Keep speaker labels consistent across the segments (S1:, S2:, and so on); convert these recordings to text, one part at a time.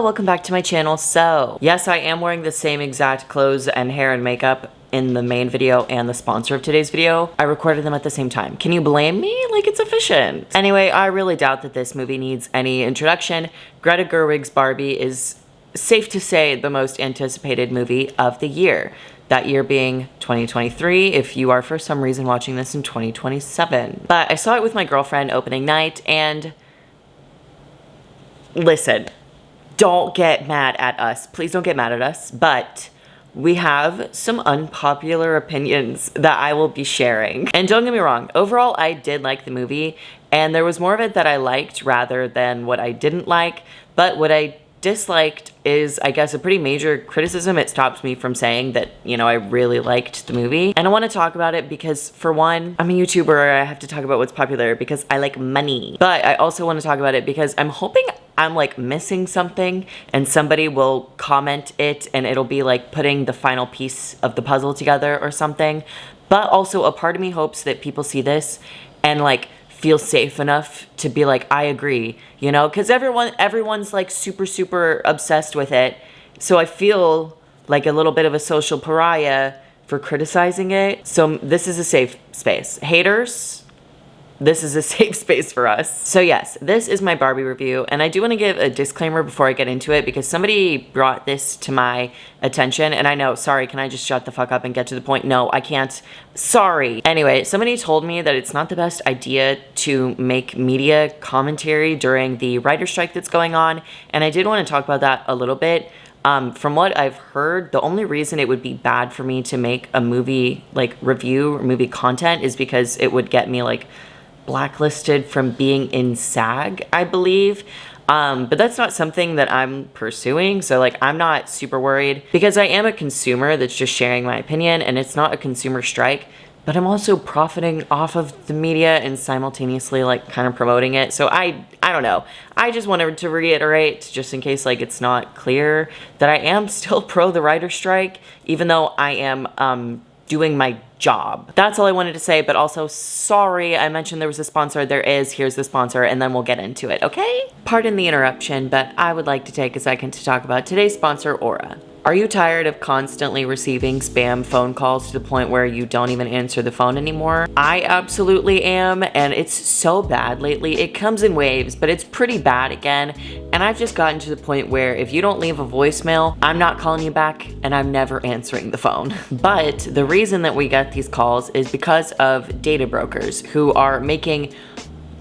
S1: welcome back to my channel. So, yes, I am wearing the same exact clothes and hair and makeup in the main video and the sponsor of today's video. I recorded them at the same time. Can you blame me? Like, it's efficient. Anyway, I really doubt that this movie needs any introduction. Greta Gerwig's Barbie is, safe to say, the most anticipated movie of the year. That year being 2023, if you are for some reason watching this in 2027. But I saw it with my girlfriend opening night, and listen, don't get mad at us. Please don't get mad at us, but we have some unpopular opinions that I will be sharing. And don't get me wrong, overall I did like the movie, and there was more of it that I liked rather than what I didn't like, but what I disliked is, I guess, a pretty major criticism. It stops me from saying that, you know, I really liked the movie. And I want to talk about it because, for one, I'm a YouTuber. I have to talk about what's popular because I like money. But I also want to talk about it because I'm hoping I'm like missing something and somebody will comment it and it'll be like putting the final piece of the puzzle together or something. But also a part of me hopes that people see this and like feel safe enough to be like, I agree, you know, because everyone's like super obsessed with it. So I feel like a little bit of a social pariah for criticizing it. So this is a safe space. Haters, this is a safe space for us. So yes, this is my Barbie review, and I do want to give a disclaimer before I get into it because somebody brought this to my attention, and I know, sorry, can I just shut the fuck up and get to the point? No, I can't. Sorry. Anyway, somebody told me that it's not the best idea to make media commentary during the writer's strike that's going on, and I did want to talk about that a little bit. From what I've heard, the only reason it would be bad for me to make a movie like review or movie content is because it would get me like blacklisted from being in SAG, I believe. But that's not something that I'm pursuing. So like, I'm not super worried because I am a consumer that's just sharing my opinion, and it's not a consumer strike, but I'm also profiting off of the media and simultaneously like kind of promoting it. So I don't know. I just wanted to reiterate, just in case like it's not clear, that I am still pro the writer's strike, even though I am doing my job. That's all I wanted to say, but also sorry, I mentioned there was a sponsor. Here's the sponsor, and then we'll get into it, okay? Pardon the interruption, but I would like to take a second to talk about today's sponsor, Aura. Are you tired of constantly receiving spam phone calls to the point where you don't even answer the phone anymore? I absolutely am, and it's so bad lately. It comes in waves, but it's pretty bad again, and I've just gotten to the point where if you don't leave a voicemail, I'm not calling you back, and I'm never answering the phone. But the reason that we get these calls is because of data brokers who are making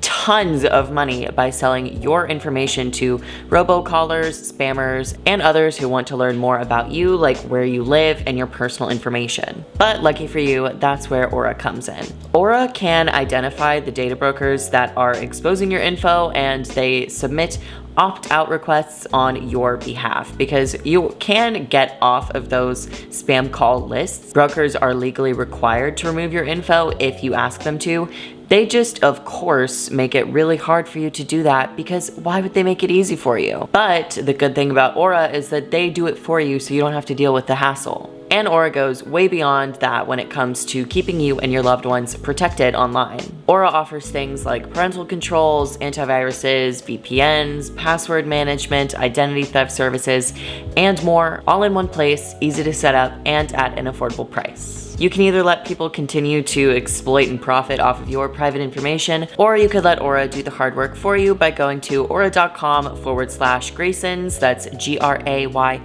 S1: tons of money by selling your information to robocallers, spammers, and others who want to learn more about you, like where you live and your personal information. But lucky for you, that's where Aura comes in. Aura can identify the data brokers that are exposing your info, and they submit opt-out requests on your behalf because you can get off of those spam call lists. Brokers are legally required to remove your info if you ask them to. They just, of course, make it really hard for you to do that because why would they make it easy for you? But the good thing about Aura is that they do it for you so you don't have to deal with the hassle. And Aura goes way beyond that when it comes to keeping you and your loved ones protected online. Aura offers things like parental controls, antiviruses, VPNs, password management, identity theft services, and more, all in one place, easy to set up, and at an affordable price. You can either let people continue to exploit and profit off of your private information, or you could let Aura do the hard work for you by going to aura.com/Graysons, that's GRAYSONS,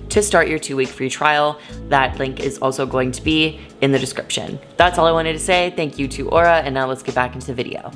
S1: to start your 2-week free trial. That link is also going to be in the description. That's all I wanted to say. Thank you to Aura, and now let's get back into the video.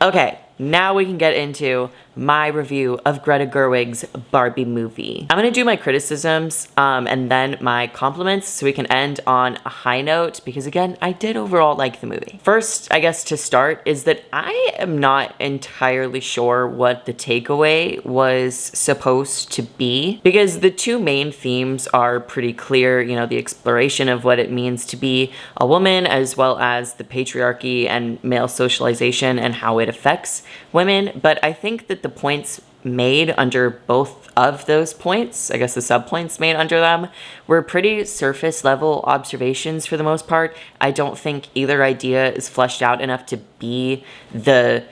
S1: Okay, now we can get into my review of Greta Gerwig's Barbie movie. I'm gonna do my criticisms and then my compliments so we can end on a high note because again, I did overall like the movie. First, I guess to start is that I am not entirely sure what the takeaway was supposed to be because the two main themes are pretty clear, you know, the exploration of what it means to be a woman as well as the patriarchy and male socialization and how it affects women. But I think that the points made under both of those points, I guess the subpoints made under them, were pretty surface level observations for the most part. I don't think either idea is fleshed out enough to be the,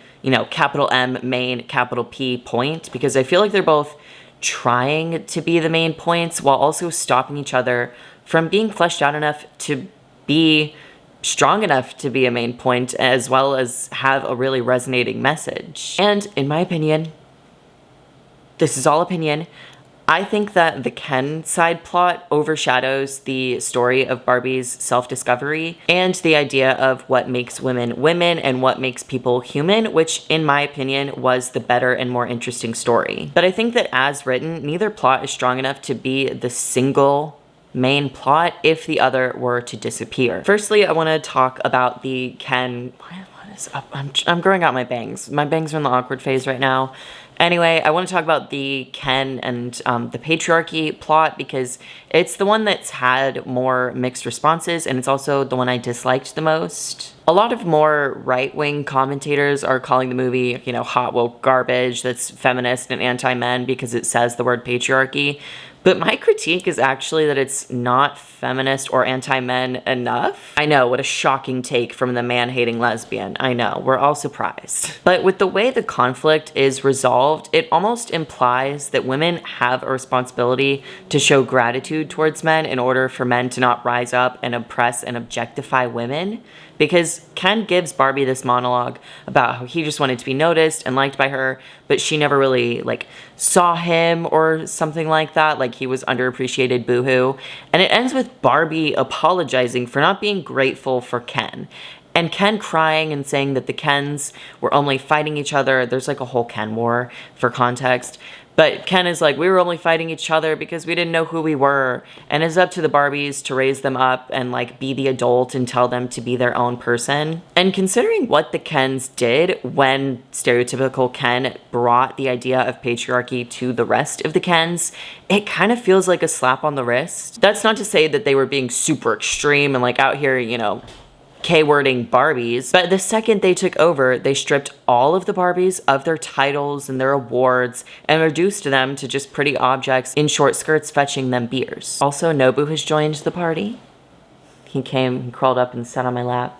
S1: capital M main, capital P point, because I feel like they're both trying to be the main points while also stopping each other from being fleshed out enough to be strong enough to be a main point, as well as have a really resonating message. And in my opinion, this is all opinion, I think that the Ken side plot overshadows the story of Barbie's self-discovery and the idea of what makes women women and what makes people human, which in my opinion was the better and more interesting story. But I think that as written, neither plot is strong enough to be the single main plot if the other were to disappear. Firstly, I want to talk about the Ken. What is up? I'm growing out my bangs. My bangs are in the awkward phase right now. Anyway, I want to talk about the Ken and the patriarchy plot because it's the one that's had more mixed responses, and it's also the one I disliked the most. A lot of more right-wing commentators are calling the movie, hot woke garbage that's feminist and anti-men because it says the word patriarchy. But my critique is actually that it's not feminist or anti-men enough. I know, what a shocking take from the man-hating lesbian. I know, we're all surprised. But with the way the conflict is resolved, it almost implies that women have a responsibility to show gratitude towards men in order for men to not rise up and oppress and objectify women. Because Ken gives Barbie this monologue about how he just wanted to be noticed and liked by her, but she never really, saw him or something like that, like he was underappreciated, boohoo. And it ends with Barbie apologizing for not being grateful for Ken. And Ken crying and saying that the Kens were only fighting each other. There's a whole Ken war for context. But Ken is we were only fighting each other because we didn't know who we were. And it's up to the Barbies to raise them up and be the adult and tell them to be their own person. And considering what the Kens did when stereotypical Ken brought the idea of patriarchy to the rest of the Kens, it kind of feels like a slap on the wrist. That's not to say that they were being super extreme and out here, K-wording Barbies, but the second they took over, they stripped all of the Barbies of their titles and their awards and reduced them to just pretty objects in short skirts fetching them beers. Also, Nobu has joined the party. He crawled up and sat on my lap.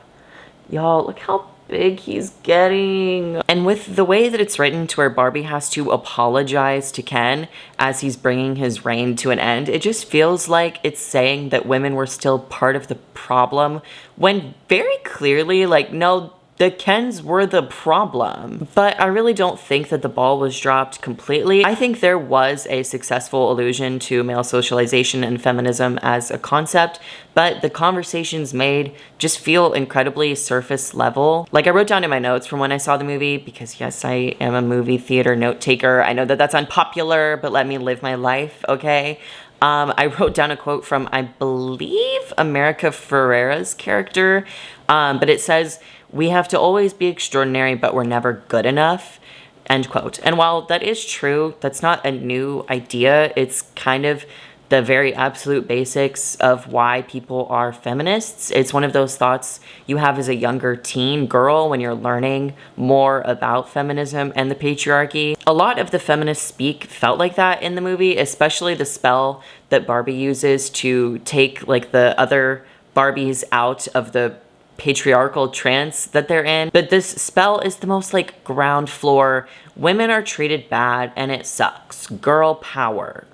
S1: Y'all, look how big he's getting. And with the way that it's written to where Barbie has to apologize to Ken as he's bringing his reign to an end, it just feels like it's saying that women were still part of the problem when very clearly, no, the Kens were the problem. But I really don't think that the ball was dropped completely. I think there was a successful allusion to male socialization and feminism as a concept, but the conversations made just feel incredibly surface level. I wrote down in my notes from when I saw the movie, because yes, I am a movie theater note taker. I know that that's unpopular, but let me live my life, okay? I wrote down a quote from, I believe, America Ferrera's character, but it says, "We have to always be extraordinary, but we're never good enough," end quote. And while that is true, that's not a new idea. It's kind of the very absolute basics of why people are feminists. It's one of those thoughts you have as a younger teen girl when you're learning more about feminism and the patriarchy. A lot of the feminist speak felt like that in the movie, especially the spell that Barbie uses to take the other Barbies out of the patriarchal trance that they're in. But this spell is the most ground floor, women are treated bad and it sucks, girl power.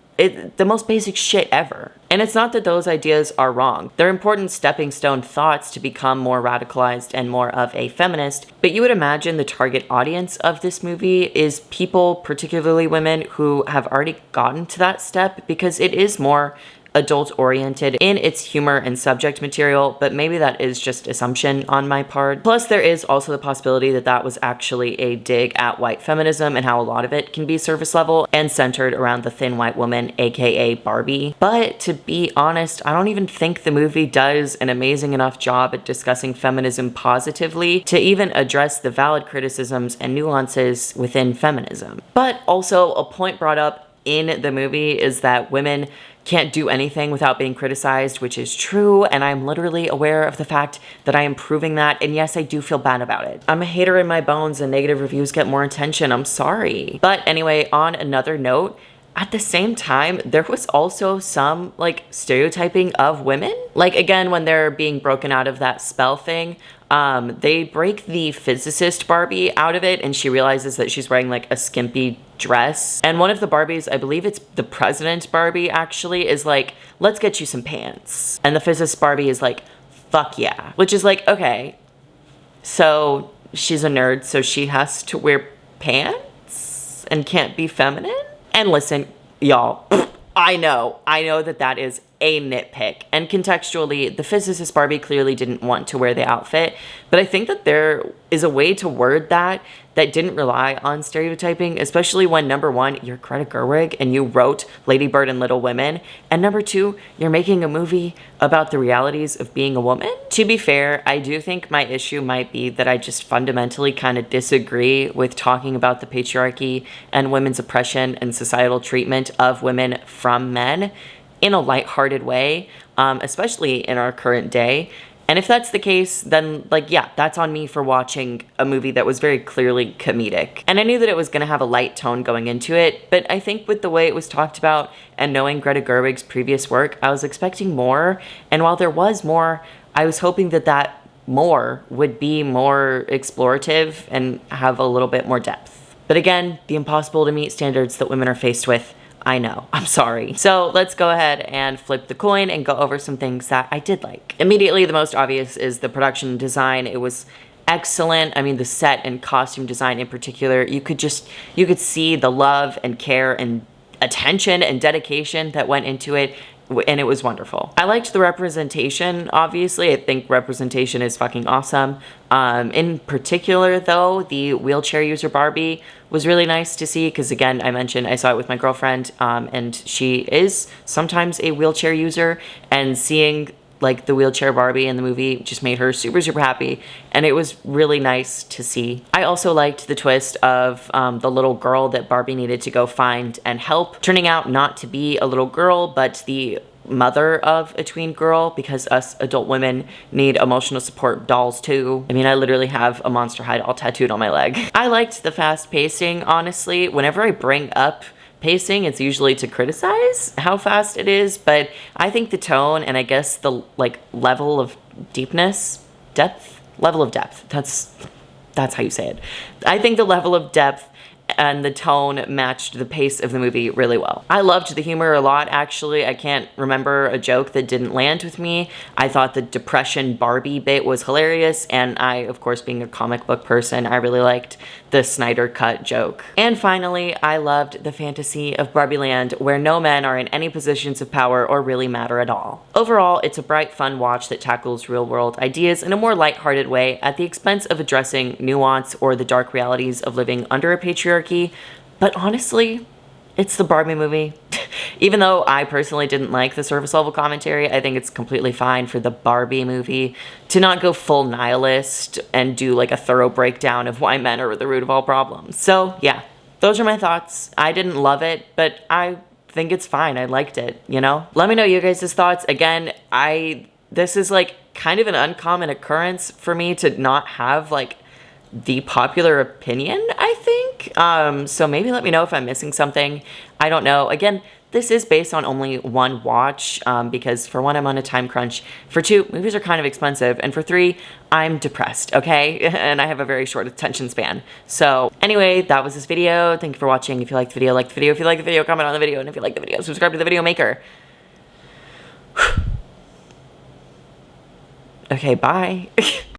S1: The most basic shit ever. And it's not that those ideas are wrong. They're important stepping stone thoughts to become more radicalized and more of a feminist. But you would imagine the target audience of this movie is people, particularly women, who have already gotten to that step, because it is more adult-oriented in its humor and subject material, but maybe that is just assumption on my part. Plus, there is also the possibility that that was actually a dig at white feminism and how a lot of it can be surface level and centered around the thin white woman, aka Barbie. But to be honest, I don't even think the movie does an amazing enough job at discussing feminism positively to even address the valid criticisms and nuances within feminism. But also, a point brought up in the movie is that women can't do anything without being criticized, which is true, and I'm literally aware of the fact that I am proving that, and yes, I do feel bad about it. I'm a hater in my bones, and negative reviews get more attention. I'm sorry. But anyway, on another note, at the same time, there was also some like stereotyping of women. Like again, when they're being broken out of that spell thing, they break the physicist Barbie out of it and she realizes that she's wearing like a skimpy dress. And one of the Barbies, I believe it's the president Barbie actually, is like, let's get you some pants. And the physicist Barbie is like, fuck yeah. Which is like, okay, so she's a nerd, so she has to wear pants and can't be feminine? And listen, y'all, I know that that is a nitpick. And contextually, the physicist Barbie clearly didn't want to wear the outfit, but I think that there is a way to word that didn't rely on stereotyping, especially when number one, you're Greta Gerwig and you wrote Lady Bird and Little Women, and number two, you're making a movie about the realities of being a woman. To be fair, I do think my issue might be that I just fundamentally kind of disagree with talking about the patriarchy and women's oppression and societal treatment of women from men in a lighthearted way, especially in our current day. And if that's the case, then like, yeah, that's on me for watching a movie that was very clearly comedic. And I knew that it was gonna have a light tone going into it, but I think with the way it was talked about and knowing Greta Gerwig's previous work, I was expecting more. And while there was more, I was hoping that that more would be more explorative and have a little bit more depth. But again, the impossible to meet standards that women are faced with, I know, I'm sorry. So let's go ahead and flip the coin and go over some things that I did like. Immediately, the most obvious is the production design. It was excellent. I mean, the set and costume design in particular, you could see the love and care and attention and dedication that went into it, and it was wonderful. I liked the representation, obviously. I think representation is fucking awesome. In particular, though, the wheelchair user Barbie was really nice to see because, again, I mentioned I saw it with my girlfriend, and she is sometimes a wheelchair user, and seeing like the wheelchair Barbie in the movie just made her super, super happy, and it was really nice to see. I also liked the twist of the little girl that Barbie needed to go find and help, turning out not to be a little girl, but the mother of a tween girl, because us adult women need emotional support dolls too. I mean, I literally have a Monster High doll tattooed on my leg. I liked the fast pacing, honestly. Whenever I bring up pacing, it's usually to criticize how fast it is, but I think the tone and I guess the like level of level of depth, that's how you say it. I think the level of depth and the tone matched the pace of the movie really well. I loved the humor a lot, actually. I can't remember a joke that didn't land with me. I thought the depression Barbie bit was hilarious, and I, of course, being a comic book person, I really liked the Snyder Cut joke. And finally, I loved the fantasy of Barbie Land, where no men are in any positions of power or really matter at all. Overall, it's a bright, fun watch that tackles real-world ideas in a more lighthearted way at the expense of addressing nuance or the dark realities of living under a patriarchy. But honestly, it's the Barbie movie. Even though I personally didn't like the surface level commentary, I think it's completely fine for the Barbie movie to not go full nihilist and do like a thorough breakdown of why men are the root of all problems. So yeah, those are my thoughts. I didn't love it, but I think it's fine. I liked it, you know? Let me know you guys' thoughts. Again, this is like kind of an uncommon occurrence for me to not have like the popular opinion, I think. So maybe let me know if I'm missing something. I don't know. Again, this is based on only one watch, because for one, I'm on a time crunch. For two, movies are kind of expensive. And for three, I'm depressed, okay? And I have a very short attention span. So anyway, that was this video. Thank you for watching. If you liked the video, like the video. If you like the video, comment on the video. And if you like the video, subscribe to the video maker. Okay, bye.